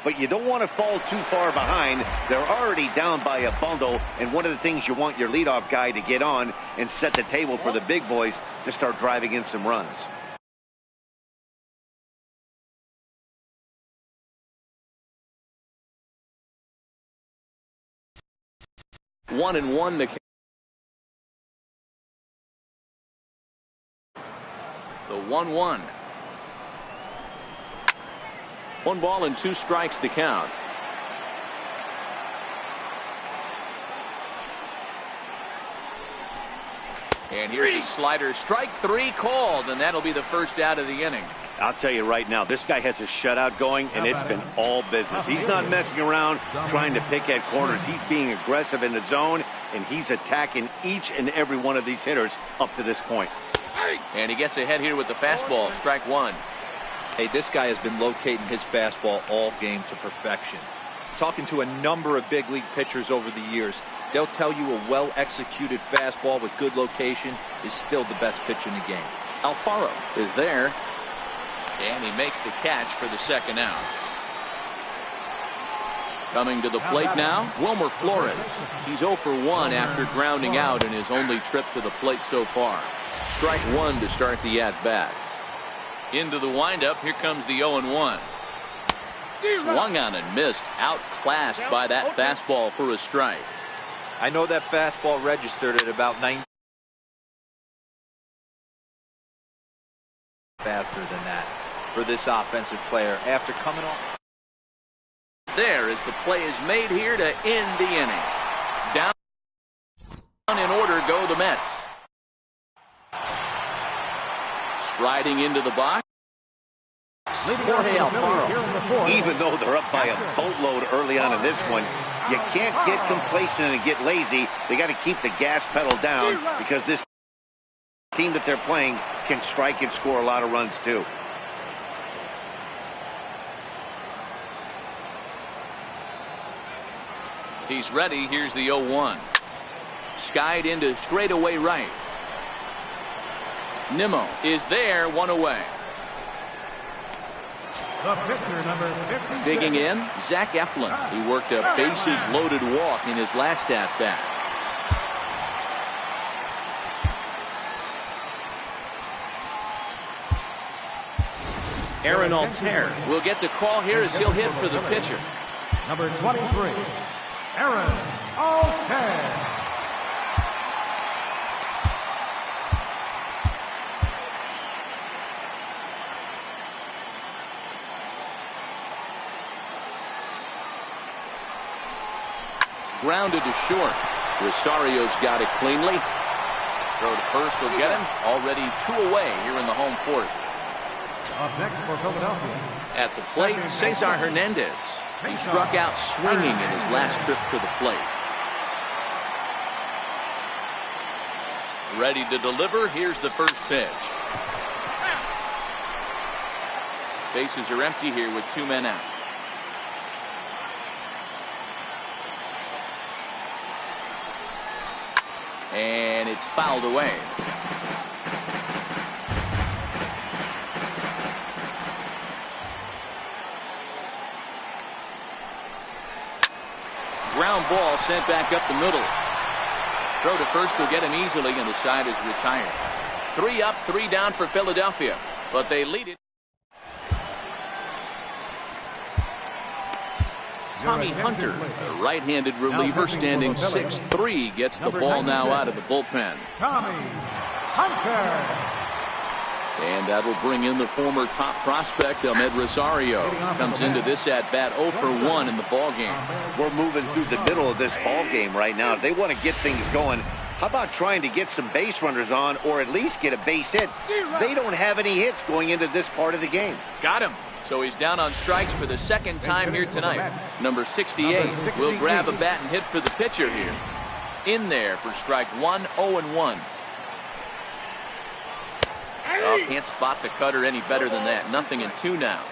but you don't want to fall too far behind. They're already down by a bundle, and one of the things you want your leadoff guy to get on and set the table for the big boys to start driving in some runs. One and one. The 1-1. 1 ball and 2 strikes to count. And here's a slider. Strike 3 called, and that'll be the first out of the inning. I'll tell you right now, this guy has a shutout going, and it's been all business. He's not messing around trying to pick at corners. He's being aggressive in the zone, and he's attacking each and every one of these hitters up to this point. And he gets ahead here with the fastball. Strike 1. Hey, this guy has been locating his fastball all game to perfection. Talking to a number of big league pitchers over the years, they'll tell you a well-executed fastball with good location is still the best pitch in the game. Alfaro is there, and he makes the catch for the second out. Coming to the plate now, Wilmer Flores. He's 0 for 1 after grounding out in his only trip to the plate so far. Strike 1 to start the at-bat. Into the windup, here comes the 0-1. Swung on and missed, outclassed by that fastball for a strike. I know that fastball registered at about 90. Faster than that for this offensive player after coming off. There as the play is made here to end the inning. Down in order go the Mets. Striding into the box, Jorge Alfaro. Even though they're up by a boatload early on in this one, you can't get complacent and get lazy. They got to keep the gas pedal down because this team that they're playing can strike and score a lot of runs too. He's ready. Here's the 0-1. Skied into straightaway right. Nimmo is there, 1 away. The pitcher, number 56. Digging in, Zach Eflin. He worked a bases-loaded walk in his last at-bat. Aaron Altair will get the call here as he'll hit for the pitcher. Number 23, Aaron Altair. Grounded to short. Rosario's got it cleanly. Throw to first will get him. Already 2 away here in the home court. Up next for Philadelphia. At the plate, Cesar Hernandez. He struck out swinging in his last trip to the plate. Ready to deliver. Here's the first pitch. Bases are empty here with 2 men out. And it's fouled away. Ground ball sent back up the middle. Throw to first will get him easily, and the side is retired. 3 up, 3 down for Philadelphia, but they lead it. Tommy Hunter, a right-handed reliever, standing 6'3", gets the ball now out of the bullpen. Tommy Hunter. And that'll bring in the former top prospect, Ahmed Rosario. Comes into this at-bat 0 for 1 in the ballgame. We're moving through the middle of this ball game right now. If they want to get things going, how about trying to get some base runners on or at least get a base hit? They don't have any hits going into this part of the game. Got him. So he's down on strikes for the second time here tonight. Number 68 will grab a bat and hit for the pitcher here. In there for strike 1, 0-1. Oh, can't spot the cutter any better than that. 0-2 now.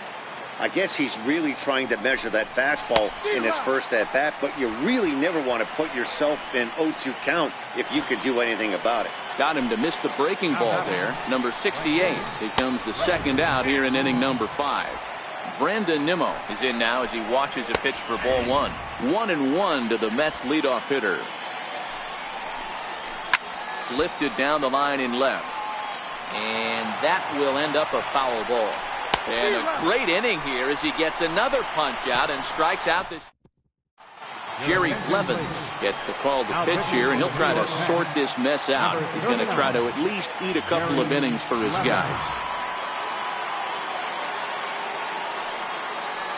I guess he's really trying to measure that fastball in his first at-bat, but you really never want to put yourself in 0-2 count if you could do anything about it. Got him to miss the breaking ball there. Number 68 becomes the second out here in inning number 5. Brandon Nimmo is in now as he watches a pitch for ball one. 1-1 to the Mets leadoff hitter. Lifted down the line in left. And that will end up a foul ball. And a great inning here as he gets another punch out and strikes out this. Jerry Blevins gets the call to pitch here, and he'll try to sort this mess out. He's going to try to at least eat a couple of innings for his guys.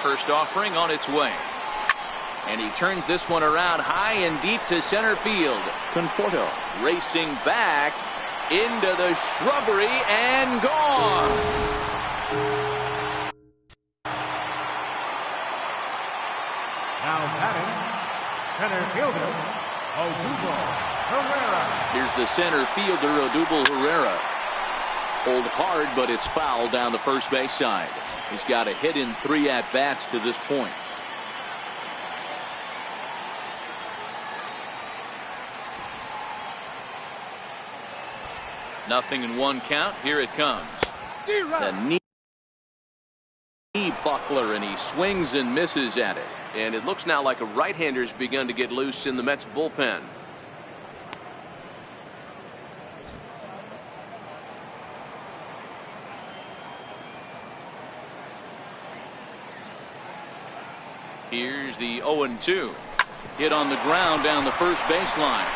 First offering on its way. And he turns this one around high and deep to center field. Conforto racing back into the shrubbery and gone. Now batting, center fielder, Odubel Herrera. Here's the center fielder, Odubel Herrera. Pulled hard, but it's foul down the first base side. He's got a hit in 3 at-bats to this point. Nothing in 1 count. Here it comes. The knee buckler, and he swings and misses at it. And it looks now like a right-hander's begun to get loose in the Mets bullpen. Here's the 0-2. Hit on the ground down the first baseline.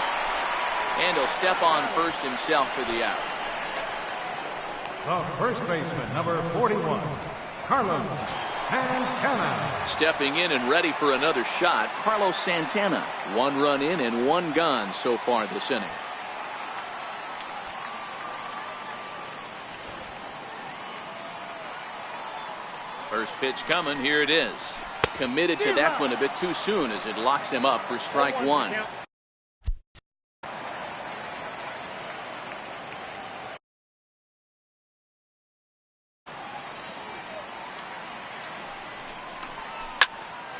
And he'll step on first himself for the out. The first baseman, number 41, Carlos Santana. Stepping in and ready for another shot, Carlos Santana. 1 run in and 1 gone so far this inning. First pitch coming. Here it is. Committed to that one a bit too soon as it locks him up for strike 1.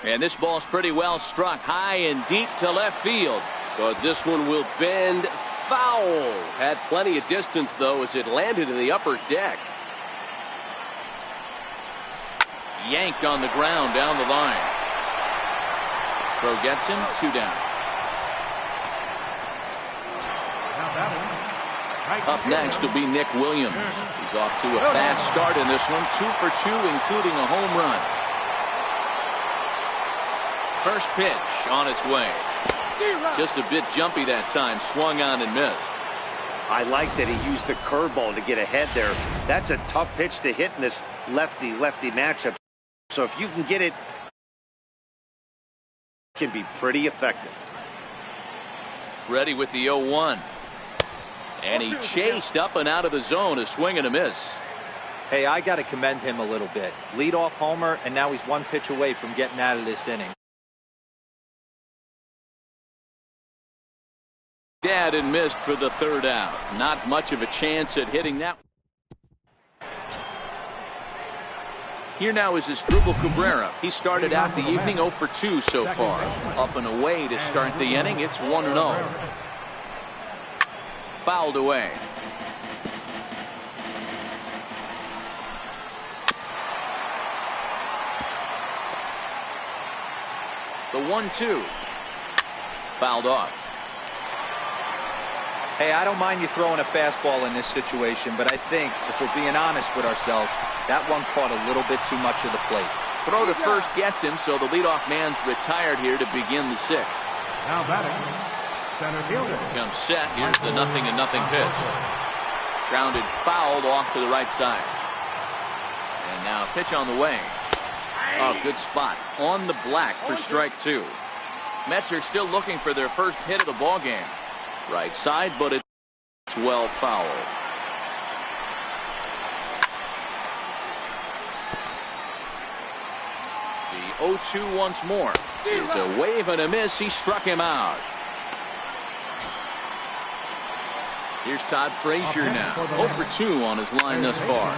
And this ball's pretty well struck high and deep to left field. But this one will bend foul. Had plenty of distance, though, as it landed in the upper deck. Yanked on the ground down the line. Throw gets him. 2 down. Up next will be Nick Williams. He's off to a fast start in this one. 2 for 2, including a home run. First pitch on its way. Just a bit jumpy that time. Swung on and missed. I like that he used the curveball to get ahead there. That's a tough pitch to hit in this lefty-lefty matchup. So if you can get it, it can be pretty effective. Ready with the 0-1. And he chased up and out of the zone. A swing and a miss. Hey, I got to commend him a little bit. Leadoff homer, and now he's 1 pitch away from getting out of this inning. Dad and missed for the 3rd out. Not much of a chance at hitting that. Here now is Asdrubal Cabrera. He started out the evening 0 for 2 so far. Up and away to start the inning. It's 1-0. Fouled away. The 1-2. Fouled off. Hey, I don't mind you throwing a fastball in this situation, but I think if we're being honest with ourselves, that one caught a little bit too much of the plate. Throw to first gets him, so the leadoff man's retired here to begin the 6th. Now batting, center fielder. Comes set. Here's the 0-0 pitch. Grounded, fouled off to the right side. And now pitch on the way. Oh, good spot on the black for strike 2. Mets are still looking for their first hit of the ball game. Right side, but it's well fouled. The 0-2 once more. Is a wave and a miss. He struck him out. Here's Todd Frazier now. 0 for 2 on his line thus far.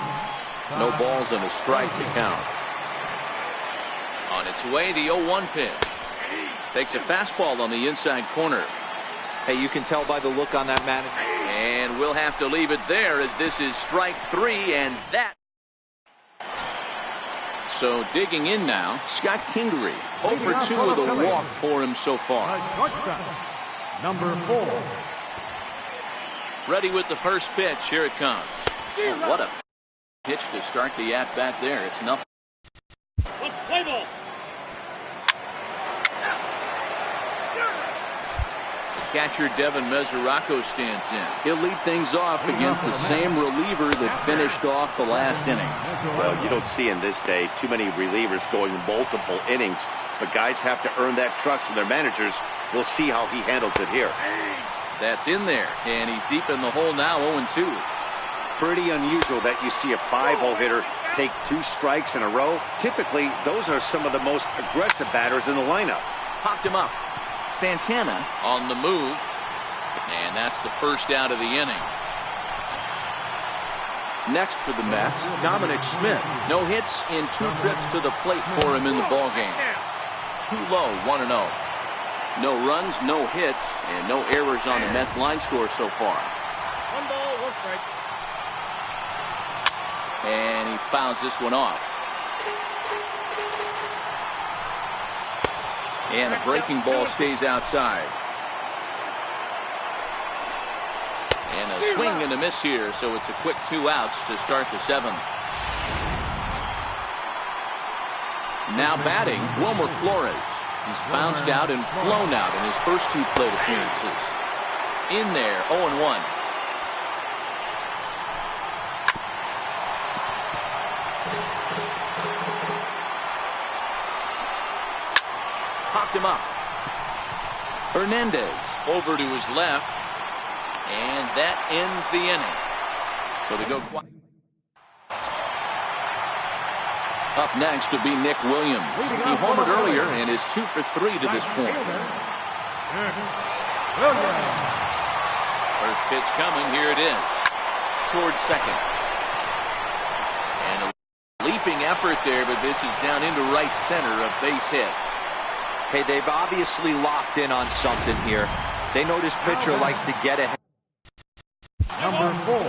No balls and a strike to count. On its way, the 0-1 pitch. Takes a fastball on the inside corner. Hey, you can tell by the look on that man. And we'll have to leave it there as this is strike 3, and that So digging in now, Scott Kingery. 0 for 2 with a walk for him so far. Number 4. Ready with the first pitch. Here it comes. Oh, what a pitch to start the at-bat there. It's nothing. Play ball. Catcher Devin Mesoraco stands in. He'll lead things off against the same reliever that finished off the last inning. Well, you don't see in this day too many relievers going multiple innings, but guys have to earn that trust from their managers. We'll see how he handles it here. That's in there, and he's deep in the hole now, 0-2. Pretty unusual that you see a 5-0 hitter take 2 strikes in a row. Typically, those are some of the most aggressive batters in the lineup. Popped him up. Santana on the move, and that's the first out of the inning. Next for the Mets, Dominic Smith. No hits in 2 trips to the plate for him in the ballgame. Too low, 1-0. No runs, no hits, and no errors on the Mets line score so far. 1 ball, 1 strike. And he fouls this one off. And a breaking ball stays outside. And a swing and a miss here, so it's a quick 2 outs to start the 7th. Now batting, Wilmer Flores. He's bounced out and flown out in his first 2 plate appearances. In there, 0-1. Popped him up. Hernandez over to his left, and that ends the inning. So they go quiet. Up next to be Nick Williams. He homered earlier and is 2 for 3 to this point. First pitch coming. Here it is. Towards second. And a leaping effort there, but this is down into right center, a base hit. Hey, they've obviously locked in on something here. They know this pitcher likes to get ahead. Number 4.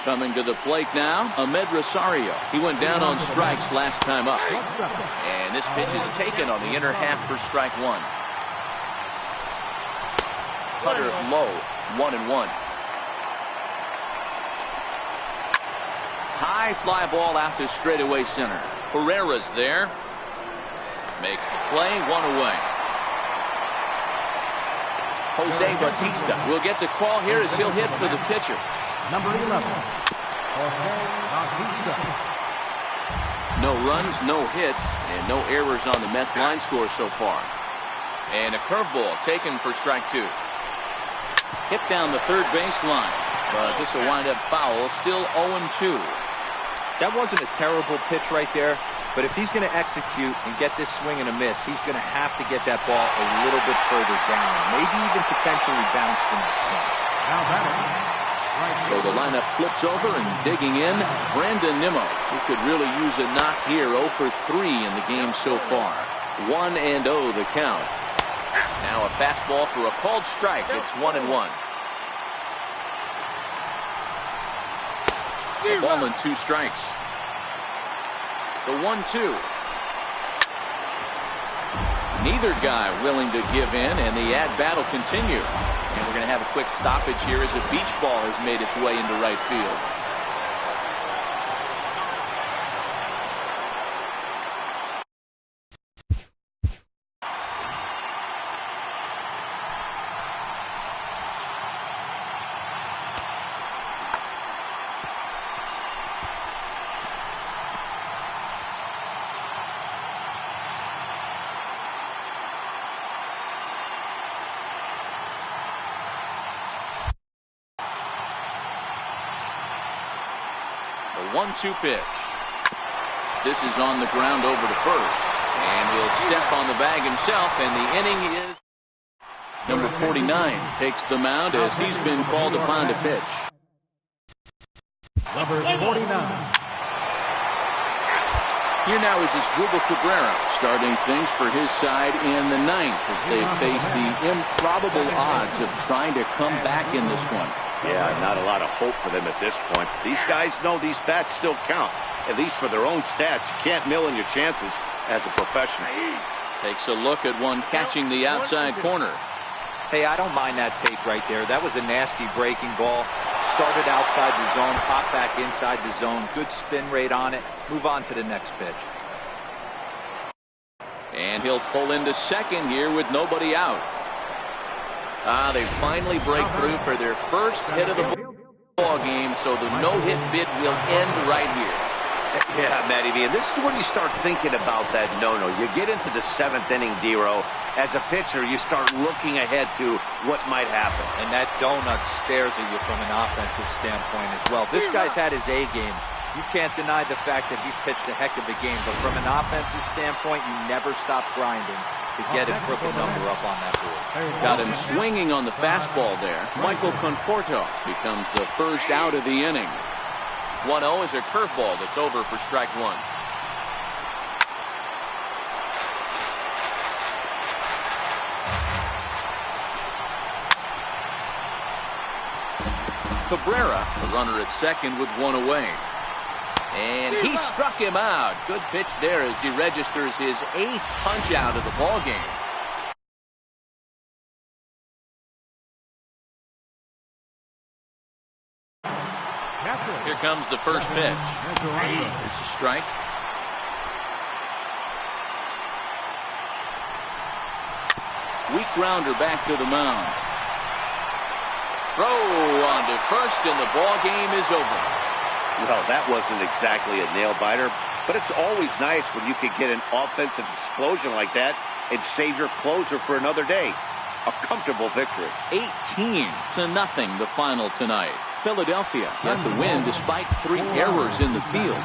Coming to the plate now, Ahmed Rosario. He went down on strikes last time up. And this pitch is taken on the inner half for strike 1. Cutter low, 1-1. High fly ball out to straightaway center. Herrera's there. Makes the play, 1 away. Jose Bautista will get the call here as he'll hit for the pitcher. Number 11. Jose Bautista. No runs, no hits, and no errors on the Mets line score so far. And a curveball taken for strike 2. Hit down the third baseline, but this will wind up foul. Still 0-2. That wasn't a terrible pitch right there, but if he's going to execute and get this swing and a miss, he's going to have to get that ball a little bit further down, maybe even potentially bounce the next one. Now batting. So the lineup flips over and digging in, Brandon Nimmo, who could really use a knock here. 0 for 3 in the game so far. 1-0 the count. Now a fastball for a called strike. It's 1-1. Ball and 2 strikes. The 1-2. Neither guy willing to give in, and the at-bat will continue. And we're going to have a quick stoppage here as a beach ball has made its way into right field. The 1-2 pitch. This is on the ground over to first. And he'll step on the bag himself, and the inning is... Number 49 takes the mound as he's been called upon to pitch. Number 49. Here now is Asdrubal Cabrera starting things for his side in the 9th as they face the improbable odds of trying to come back in this one. Yeah, not a lot of hope for them at this point. These guys know these bats still count, at least for their own stats. You can't mill in your chances as a professional. Takes a look at one catching the outside corner. Hey, I don't mind that take right there. That was a nasty breaking ball. Started outside the zone, popped back inside the zone. Good spin rate on it. Move on to the next pitch. And he'll pull into second here with nobody out. They finally break through for their first hit of the ball game, so the no-hit bid will end right here. Yeah, Matty V, and this is when you start thinking about that no-no. You get into the 7th inning, D-Row. As a pitcher, you start looking ahead to what might happen. And that donut stares at you from an offensive standpoint as well. This guy's had his A game. You can't deny the fact that he's pitched a heck of a game, but from an offensive standpoint, you never stop grinding to get a triple number up on that board. Got him swinging on the fastball there. Michael Conforto becomes the first out of the inning. 1-0 is a curveball that's over for strike one. Cabrera, the runner at second with one away. And he struck him out. Good pitch there as he registers his 8th punch out of the ball game. Here comes the first pitch. There's a strike. Weak grounder back to the mound. Throw on to first, and the ball game is over. Well, that wasn't exactly a nail-biter, but it's always nice when you can get an offensive explosion like that and save your closer for another day. A comfortable victory. 18-0 the final tonight. Philadelphia got the win despite 3 errors in the field.